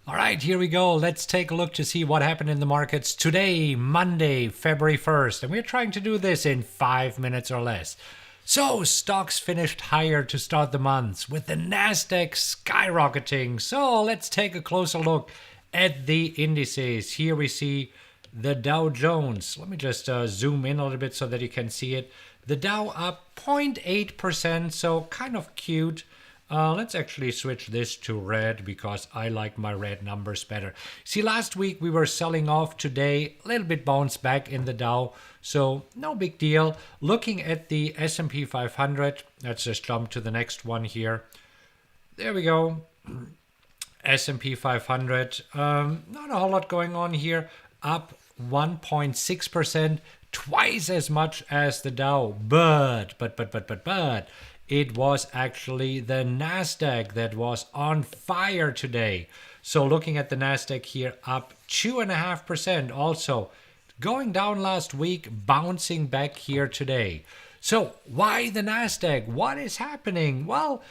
All right, here we go. Let's take a look to see what happened in the markets today, Monday, February 1st. And we're trying to do this in 5 minutes or less. So stocks finished higher to start the month with the Nasdaq skyrocketing. So let's take a closer look at the indices. Here we see the Dow Jones. Let me just zoom in a little bit so that you can see it. The Dow up 0.8%, so kind of cute. Let's actually switch this to red because I like my red numbers better. See, last week we were selling off. Today, a little bit bounced back in the Dow, so no big deal. Looking at the S&P 500, let's just jump to the next one here. There we go. S&P 500, not a whole lot going on here. Up 1.6%, twice as much as the Dow. But it was actually the Nasdaq that was on fire today. So looking at the Nasdaq here, up 2.5%. Also going down last week, bouncing back here today. So why the Nasdaq? What is happening? Well,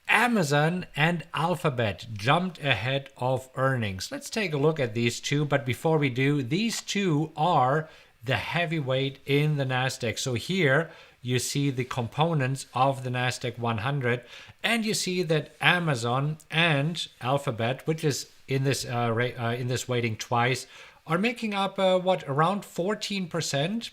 Amazon and Alphabet jumped ahead of earnings. Let's take a look at these two. But before we do, these two are the heavyweight in the Nasdaq. So here you see the components of the Nasdaq 100, and you see that Amazon and Alphabet, which is in this weighting twice, are making up around 14%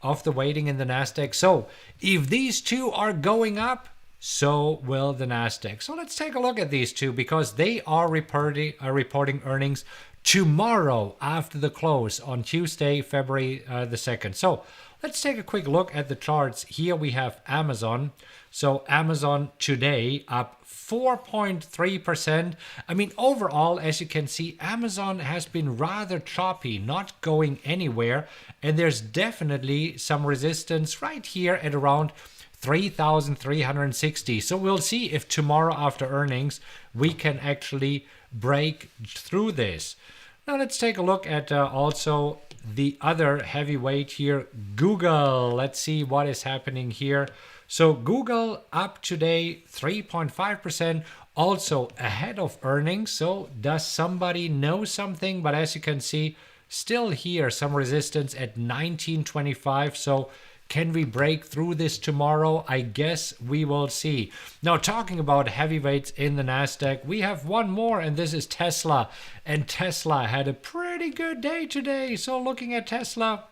of the weighting in the Nasdaq. So if these two are going up, so will the Nasdaq. So let's take a look at these two because they are reporting earnings tomorrow after the close on Tuesday, February the 2nd. So let's take a quick look at the charts. Here we have Amazon. So Amazon today up 4.3%. I mean, overall, as you can see, Amazon has been rather choppy, not going anywhere. And there's definitely some resistance right here at around 3,360. So we'll see if tomorrow after earnings, we can actually break through this. Now let's take a look at also the other heavyweight here, Google. Let's see what is happening here. So Google up today 3.5%, also ahead of earnings. So does somebody know something? But as you can see, still here some resistance at 1925. So can we break through this tomorrow? I guess we will see. Now, talking about heavyweights in the Nasdaq, we have one more, and this is Tesla. And Tesla had a pretty good day today. So looking at Tesla,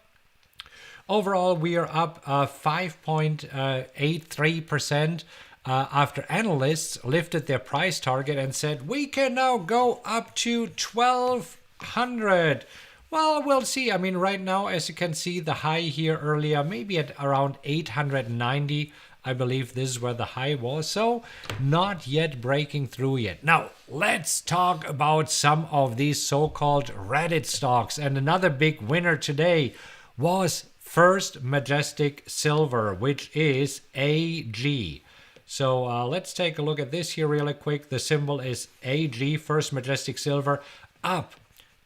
overall, we are up 5.83% after analysts lifted their price target and said, we can now go up to 1,200. Well, we'll see. I mean, right now, as you can see, the high here earlier, maybe at around 890. I believe this is where the high was. So not yet breaking through yet. Now, let's talk about some of these so-called Reddit stocks. And another big winner today was First Majestic Silver, which is AG. So let's take a look at this here really quick. The symbol is AG, First Majestic Silver, up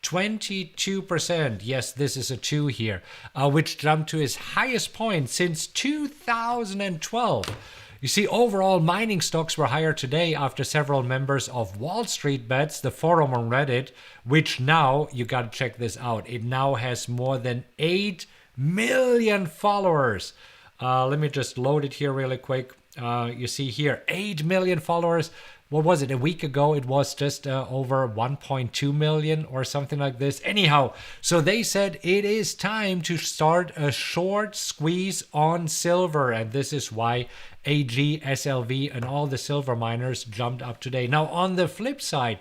22%. Yes, this is a 2 here, which jumped to its highest point since 2012. You see, overall mining stocks were higher today after several members of WallStreetBets, the forum on Reddit, which now, you got to check this out, it now has more than 8 million followers. Let me just load it here really quick. You see here, 8 million followers. What was it? A week ago, it was just over 1.2 million or something like this. Anyhow, so they said it is time to start a short squeeze on silver. And this is why AG, SLV, and all the silver miners jumped up today. Now, on the flip side,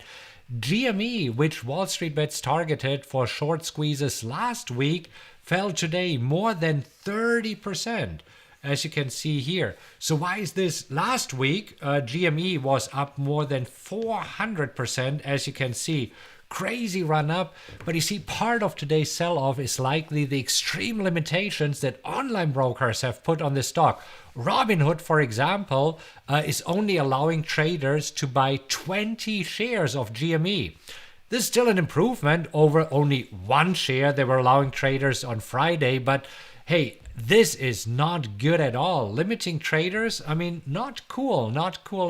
GME, which WallStreetBets targeted for short squeezes last week, fell today more than 30%. As you can see here. So why is this? Last week, GME was up more than 400%, as you can see. Crazy run up. But you see, part of today's sell-off is likely the extreme limitations that online brokers have put on the stock. Robinhood, for example, is only allowing traders to buy 20 shares of GME. This is still an improvement over only one share they were allowing traders on Friday, but hey, this is not good at all. Limiting traders, I mean, not cool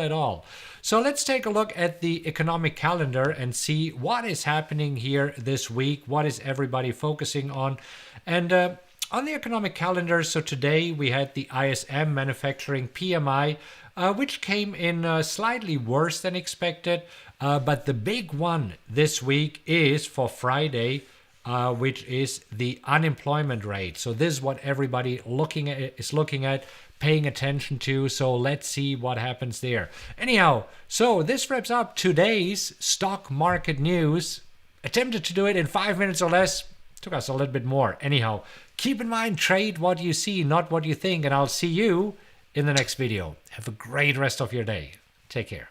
at all. So let's take a look at the economic calendar and see what is happening here this week. What is everybody focusing on? And on the economic calendar, so today we had the ISM manufacturing PMI, which came in slightly worse than expected. But the big one this week is for Friday, which is the unemployment rate. So this is what everybody is looking at, paying attention to. So let's see what happens there. Anyhow, so this wraps up today's stock market news. Attempted to do it in 5 minutes or less. Took us a little bit more. Anyhow, keep in mind, trade what you see, not what you think. And I'll see you in the next video. Have a great rest of your day. Take care.